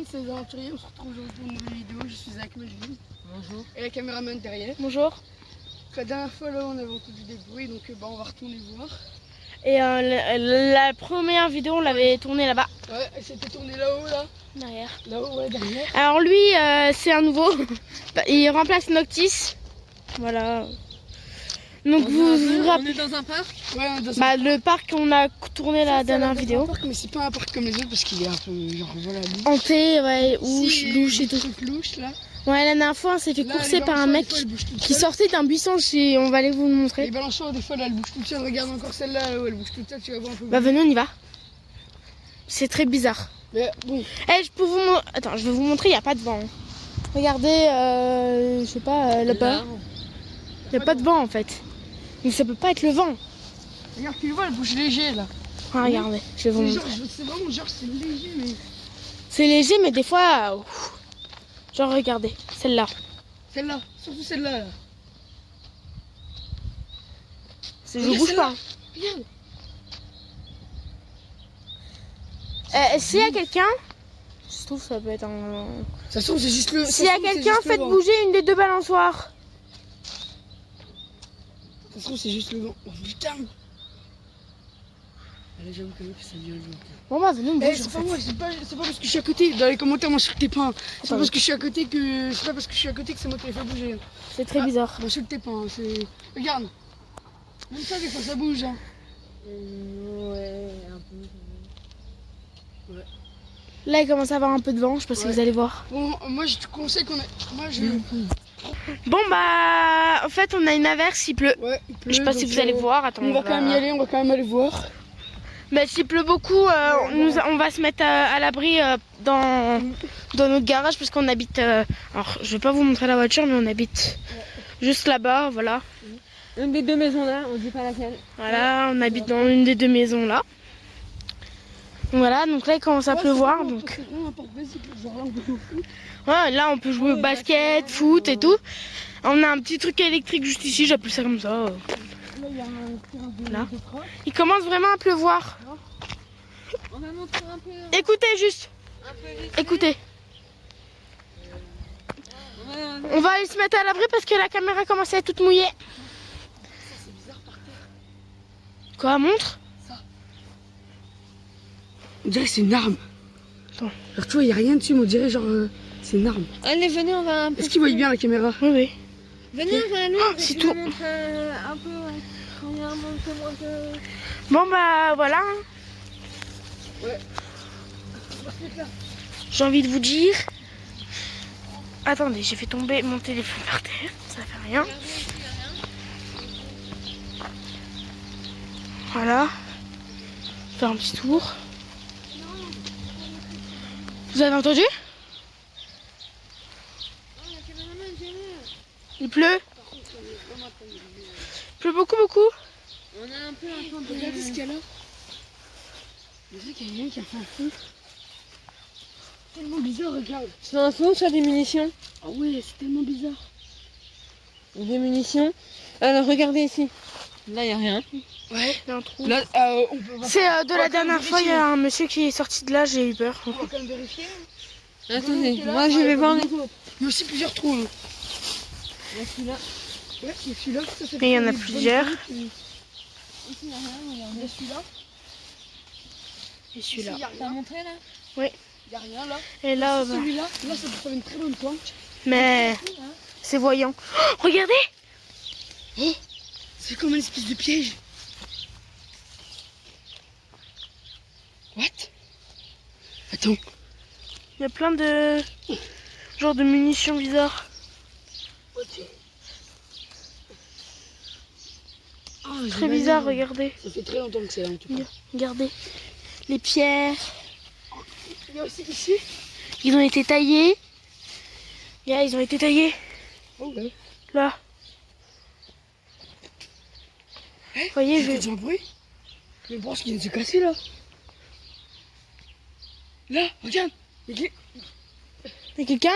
monde, c'est les aventuriers. On se retrouve aujourd'hui pour une nouvelle vidéo. Je suis avec Melvin. Bonjour. Et la caméraman derrière. Bonjour. La dernière fois là, on avait entendu des bruits, donc on va retourner voir. Et la première vidéo, on l'avait tournée là-bas. Ouais, elle s'était tournée là-haut, là. Derrière. Là-haut, ouais, derrière. Alors lui, c'est un nouveau. Il remplace Noctis. Voilà. Donc On est dans un parc. Ouais, on est dans un le parc qu'on a tourné la dernière c'est un vidéo. parc, mais c'est pas un parc comme les autres parce qu'il est un peu genre voilà. Hanté, ouais, louche et des tout. trucs louches là. Ouais, la dernière fois, on s'est fait Là, courser les par un balançoires, mec des fois, elles bougent toutes qui seules. sortait d'un buisson. On va aller vous le montrer. Les balançoires, des fois là, elles bougent toutes seules. Regarde encore celle-là, là, où elle bouge toute seule. Tu vas voir un peu. Bah venez, on y va. C'est très bizarre. Mais bon. Eh, je peux vous montrer. Attends, je vais vous montrer, il n'y a pas de vent. Regardez, je sais pas, là-bas. Il n'y a pas de vent en fait. Donc ça peut pas être le vent. Regarde, tu le vois, elle bouge léger là. Ah, regardez, je vais vous C'est montrer. genre, c'est vraiment genre, c'est léger, mais. C'est léger, mais des fois. Genre, regardez, celle-là. Celle-là, surtout celle-là. Là. Je Regarde bouge celle-là. pas. Regarde. S'il y a quelqu'un, je trouve que ça peut être un. Ça se trouve, c'est juste le. S'il y a quelqu'un, faites bouger une des deux balançoires. Ça se trouve, c'est juste le vent. Oh putain. Allez, j'avoue quand même que ça vient le vent. Bon, bah, venez, on bouge. C'est en pas fait. moi, c'est pas parce que je suis à côté. Dans les commentaires, moi, sur tes pas. C'est pas Attendez. parce que je suis à côté que. C'est pas parce que je suis à côté que c'est moi qui les fait bouger. C'est très bizarre. Moi, sur tes pas. C'est. Regarde. Même ça, des fois, ça bouge. Hein. Ouais, un peu. Là, il commence à avoir un peu de vent, je sais pas si Ouais. vous allez voir. Bon, moi, je te conseille qu'on ait. Moi, je. Bon, bah, en fait, on a une averse, il pleut. Ouais, il pleut, Je sais pas si donc, vous allez voir. Attends, On va quand même y aller, on va quand même aller voir. Mais s'il pleut beaucoup, on va se mettre à l'abri dans notre garage parce qu'on habite. Alors, je vais pas vous montrer la voiture, mais on habite juste là-bas, voilà. Une des deux maisons là, on dit pas laquelle. Voilà, on habite dans une des deux maisons là. Voilà, donc là il commence à pleuvoir, donc. Ouais, là on peut jouer au basket, foot et tout. On a un petit truc électrique juste ici, j'appelle ça comme ça. Là, il y a un terrain Là. de cross. Il commence vraiment à pleuvoir. On va montrer un peu. Écoutez juste, écoutez. On va aller se mettre à l'abri parce que la caméra commence à être toute mouillée. C'est bizarre par terre. Quoi, montre? On dirait que c'est une arme. Attends. Alors, tu vois, il n'y a rien dessus, mais on dirait genre. C'est une arme. Allez, venez, on va un peu. Est-ce qu'il voit bien la caméra? Oui, oui. Venez, on va aller. Oh, c'est tout. Un peu, ouais. Quand il y a un peu. Bon bah voilà. Ouais. J'ai envie de vous dire. Attendez, j'ai fait tomber mon téléphone par terre, ça fait rien. Voilà. Faire un petit tour. Vous avez entendu? Il pleut. Il pleut beaucoup, beaucoup. On a un peu un temps de. Regardez ce qu'il y a là. On dirait qu'il y a quelqu'un qui a fait un feu. Tellement bizarre, regarde. C'est un feu ou soit des munitions? Ah ouais, c'est tellement bizarre. Des munitions. Alors regardez ici. Là, il n'y a rien. Ouais, il y a un trou. Là, on peut. C'est de on va la quand dernière même fois, il y a un monsieur qui est sorti de là, j'ai eu peur. On va quand même vérifier. Attendez, moi je vais voir. Il y a aussi plusieurs trous. Hein. Il y a celui-là. Ouais, il y a celui-là. Ça, c'est Et il y en a des bonnes plusieurs. trucs. Ici, il n'y a rien. Il y a celui-là. Et Ici, celui-là. il y a T'as rien. montré là? Il y a rien là. Et là, bah, Celui-là, là, ça peut faire une très bonne planque. mais c'est voyant. Oh, regardez! Oh, c'est comme une espèce de piège. What? Attends. Il y a plein de genres de munitions bizarres. Oh, Très bizarre, regardez. Ça fait très longtemps que c'est là en tout cas. Regardez. Les pierres, Il y a aussi ici. ils ont été taillés. Yeah, ils ont été taillés. Oh ouais. Là. Vous voyez, J'ai entendu un bruit. Je pense qu'il vient de se casser là. Là, regarde. il y a quelqu'un?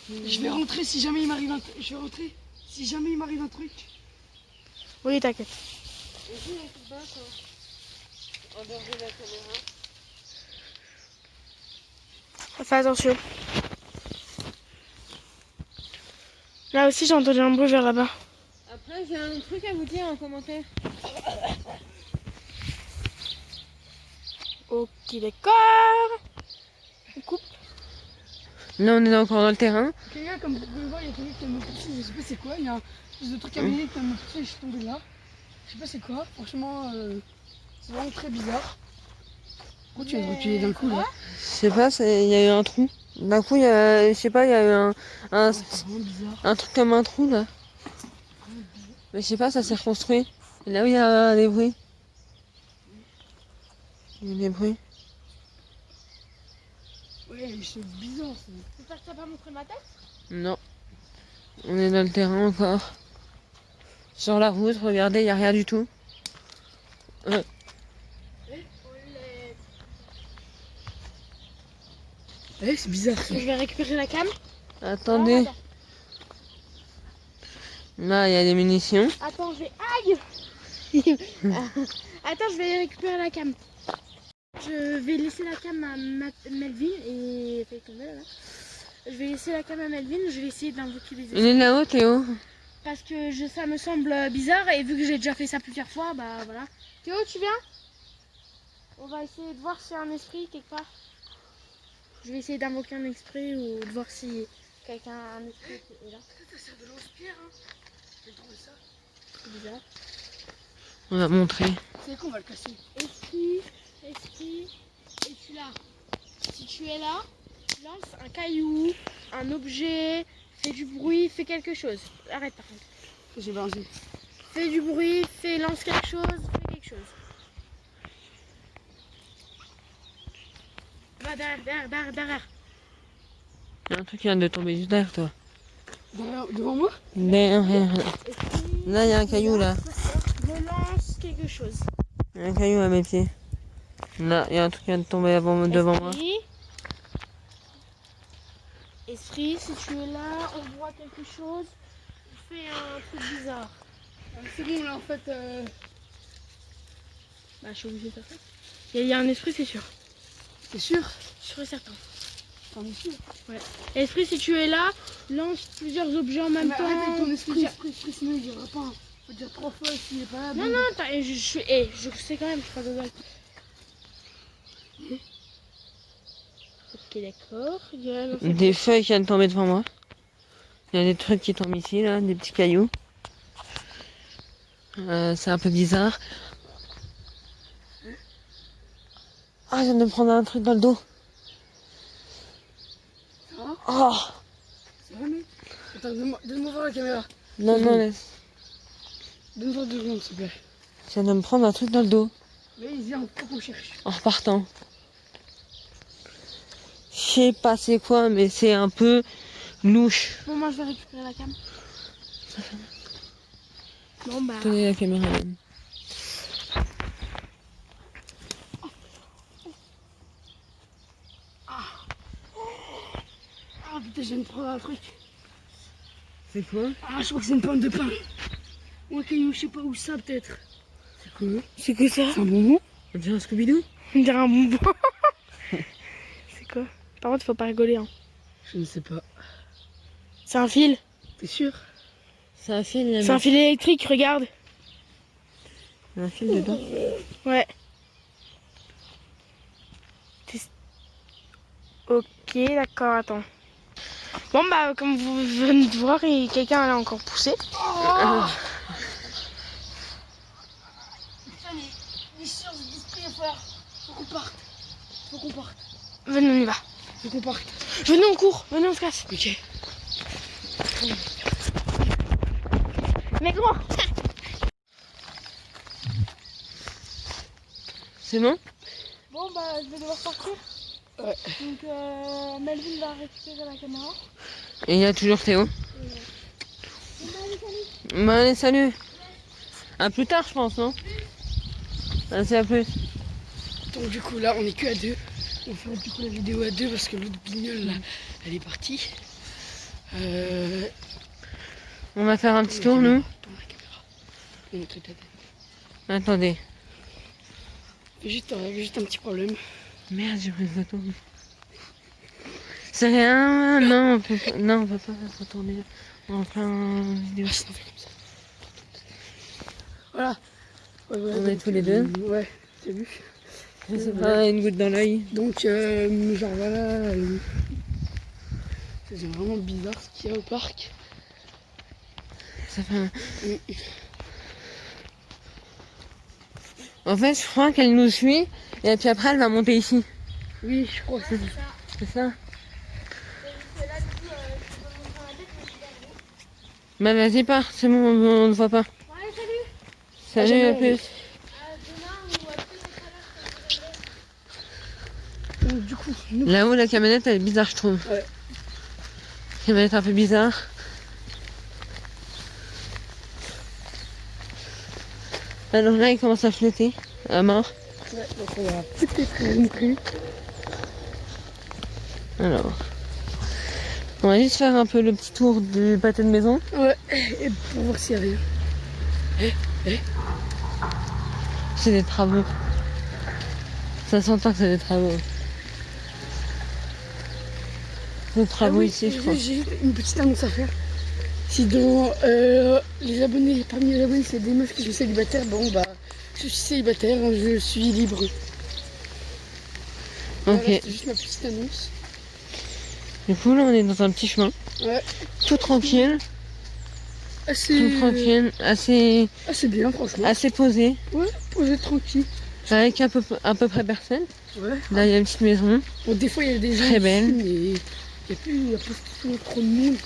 Je vais rentrer si jamais il m'arrive un truc. Je vais rentrer si jamais il m'arrive un truc. Oui, t'inquiète. Ici, un coup de basse, en dehors de la caméra. Fais attention. Là aussi, j'ai entendu un bruit vers là-bas. Après, j'ai un truc à vous dire en commentaire. Ok, d'accord. On coupe. Là, on est encore dans le terrain. Quelqu'un, comme vous pouvez voir, il y a quelqu'un qui vient me pousser, je sais pas c'est quoi, il y a un espèce de truc à venir qui vient me pousser et je suis tombé là. Je sais pas c'est quoi, franchement, c'est vraiment très bizarre. Pourquoi tu es reculé d'un coup là? Je sais pas, il y a eu un trou. D'un coup, il y a, je sais pas, il y a eu C'est vraiment bizarre. un truc comme un trou là. Mais je sais pas, ça s'est reconstruit. Et là où il y a des bruits. Il y a des bruits. Ouais, mais c'est bizarre ça. C'est ça que t'as pas montré ma tête? Non. On est dans le terrain encore. Sur la route, regardez, il n'y a rien du tout. Ouais, c'est bizarre ça. Je vais récupérer la cam. Attendez. Ah, Là, il y a des munitions. attends, je vais... Aïe. Attends, je vais récupérer la cam. Je vais laisser la cam à Melvin et... Fais tomber, là. Je vais laisser la cam à Melvin, je vais essayer d'invoquer les Il esprits. est là-haut, Théo. Parce que ça me semble bizarre et vu que j'ai déjà fait ça plusieurs fois, bah voilà. Théo, tu viens? On va essayer de voir s'il y a un esprit quelque part. Je vais essayer d'invoquer un esprit ou de voir si quelqu'un a un esprit est là. Ça sert de lance-pierre, hein. J'ai trouvé ça. C'est bizarre. On va montrer. C'est qu'on va le casser. Esprit, es-tu là? Si tu es là, lance un caillou, un objet, fais du bruit, fais quelque chose. Arrête par contre. J'ai balancé. Fais du bruit, lance quelque chose, fais quelque chose. Va derrière. Il y a un truc qui vient de tomber juste derrière toi. Devant moi? Derrière. Esprit, Là, il y a un caillou là. relance quelque chose. Il y a un caillou à mes pieds. Là, il y a un truc qui vient de tomber devant moi. Esprit, si tu es là, on voit quelque chose, fais un truc bizarre. C'est bon là en fait. Bah, je suis obligée de faire ça. Il y a un esprit, c'est sûr. T'es sûr? Sûr et certain. T'en es sûr? Esprit, si tu es là, lance plusieurs objets en même Mais temps. arrête avec ton esprit, sinon il dira pas. Faut dire 3 fois s'il est pas là. Non, je sais quand même, je suis pas dedans. Ok, d'accord. Des feuilles qui viennent de tomber devant moi. Il y a des trucs qui tombent ici, là, des petits cailloux. C'est un peu bizarre. Ah, je viens de me prendre un truc dans le dos. Ça va? Oh Ça va mec? Attends, donne-moi voir la caméra. non, laisse. Donne-moi voir 2 secondes s'il te plaît. Je viens de me prendre un truc dans le dos. Vas-y, on faut qu'on cherche. En repartant. Je sais pas c'est quoi, mais c'est un peu louche. Bon, moi je vais récupérer la cam. Bon, bah. Tenez la caméra même. Ah putain, je viens de prendre un truc. C'est quoi? Ah, je crois que c'est une pomme de pain. Ou un caillou, je sais pas où ça peut-être. C'est quoi? C'est quoi ça? C'est un bonbon? On dirait un Scooby-Doo? On dirait un bonbon. C'est quoi? Par contre, faut pas rigoler. Hein. Je ne sais pas. C'est un fil. T'es sûr? C'est un fil, là. C'est un fil électrique, regarde. Il y a un fil dedans. Ouais. Ok, d'accord, attends. Bon, bah, comme vous venez de voir, quelqu'un l'a encore poussé. Putain, les sciences d'esprit à faire. Faut qu'on parte. Faut qu'on parte. Venez, on y va. Faut qu'on parte. Venez, on court. Venez, on se casse. Ok. Mais comment? C'est bon? Bon, bah, je vais devoir partir. Ouais. Donc, Melvin va récupérer la caméra. Et il y a toujours Théo. Bah allez, salut. À plus tard, je pense, non? Allez, à plus. Donc du coup là on est que à 2. On fera du coup la vidéo à 2 parce que l'autre bignole là elle est partie. On va faire un petit tour, nous. Tourne la caméra. Montre ta tête. Attendez. Juste un petit problème. Merde, j'ai pris une photo. C'est rien, non, on peut pas retourner en plein vidéo. Voilà. Ouais, On est tous les deux. Ouais, t'as vu. Je sais pas, une goutte dans l'œil. Donc, genre voilà. C'est vraiment bizarre ce qu'il y a au parc. Ça fait un... En fait, je crois qu'elle nous suit et puis après elle va monter ici. Oui, je crois que c'est ça. C'est ça? Bah vas-y, pars, c'est bon, on ne voit pas. Ouais, salut. Salut, à jamais, plus. Demain ou plus tout à l'heure. Donc, du coup, nous. Là-haut, la camionnette, elle est bizarre, je trouve. Ouais. Camionnette un peu bizarre. Alors là, il commence à flotter, à mort. Ouais, donc on va peut-être rentrer. Alors, on va juste faire un peu le petit tour du pâté de maison. Ouais, et pour voir s'il y a rien. C'est des travaux. Ça s'entend que c'est des travaux. Des travaux Ah oui, ici, je crois. J'ai une petite annonce à faire. Si dans les abonnés, parmi les abonnés, c'est des meufs qui sont célibataires, bon bah, je suis célibataire, hein, je suis libre. Ok. Voilà, c'est juste ma petite annonce. Du coup, là, on est dans un petit chemin. Ouais. Tout tranquille. Tout tranquille. Assez bien, franchement. posé. Ouais, posé tranquille. Avec à peu près personne. Ouais. Là, il y a une petite maison. Bon, des fois, il y a des gens Très ici, belle. mais il n'y a pas trop de monde.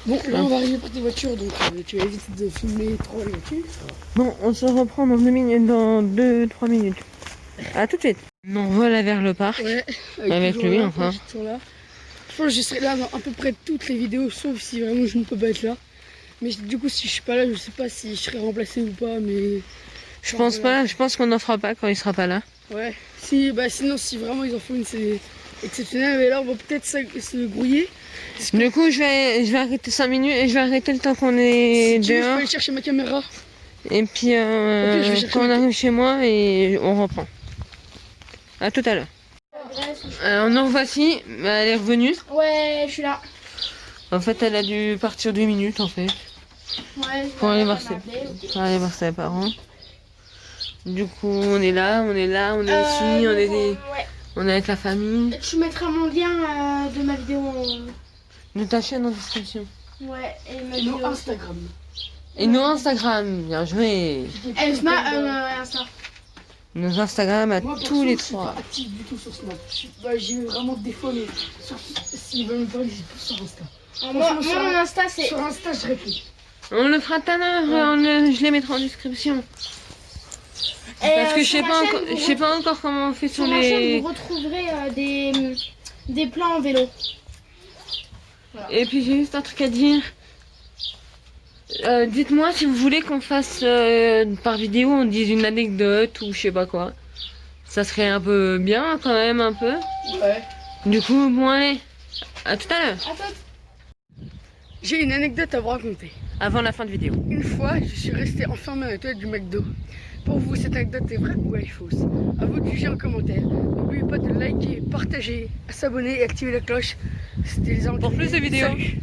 Bon, là, on va arriver par des voitures, donc tu vas éviter de filmer trop les voitures. Bon, on se reprend dans 2 minutes, dans 2-3 minutes. À tout de suite. On voilà vers le parc. Ouais, Avec toujours lui, là, enfin. toujours là. Je pense que je serai là dans à peu près toutes les vidéos, sauf si vraiment je ne peux pas être là. Mais du coup, si je suis pas là, je sais pas si je serai remplacé ou pas, mais... Je pense pas, je pense qu'on n'en fera pas quand il sera pas là. Ouais, si, bah sinon, si vraiment ils en font une, c'est exceptionnel. Mais là, on va peut-être se grouiller. Du coup, je vais arrêter 5 minutes et je vais arrêter le temps qu'on est Si tu veux, je peux dehors. aller chercher ma caméra. Et puis, je vais chercher quand on ma- arrive chez moi, et on reprend. À tout à l'heure. Alors, nous voici, elle est revenue. Ouais, je suis là. En fait, elle a dû partir 2 minutes, en fait, Ouais, pour aller voir ses parents. Du coup, on est là, on est ici, ouais. on est avec la famille. Tu mettras mon lien de ma vidéo. De ta chaîne en description. Ouais, et ma Et vidéo. non, Instagram. Et nos Instagram, bien joué. Insta. Nos Instagram à Moi, perso, tous les je suis pas 3. actif du tout sur Snap. J'y vais vraiment des fois, mais s'ils veulent me parler, c'est plus sur Insta. Moi, Franchement, mon Insta, c'est. Sur Insta, je réponds. On le fera tout à l'heure, je les mettrai en description. Parce que je sais pas encore comment on fait sur Sur ma chaîne, les... vous retrouverez des plans en vélo. Et puis j'ai juste un truc à dire. Dites-moi si vous voulez qu'on fasse par vidéo, on dise une anecdote ou je sais pas quoi. Ça serait un peu bien quand même, un peu. Ouais. Du coup, bon allez, à tout à l'heure. J'ai une anecdote à vous raconter. Avant la fin de vidéo. Une fois, je suis resté enfermé dans les toilettes du McDo. Pour vous, cette anecdote est vraie ou elle est fausse? À vous de juger en commentaire. N'oubliez pas de liker, partager, s'abonner et activer la cloche. C'était les Pour plus de vidéos. Salut.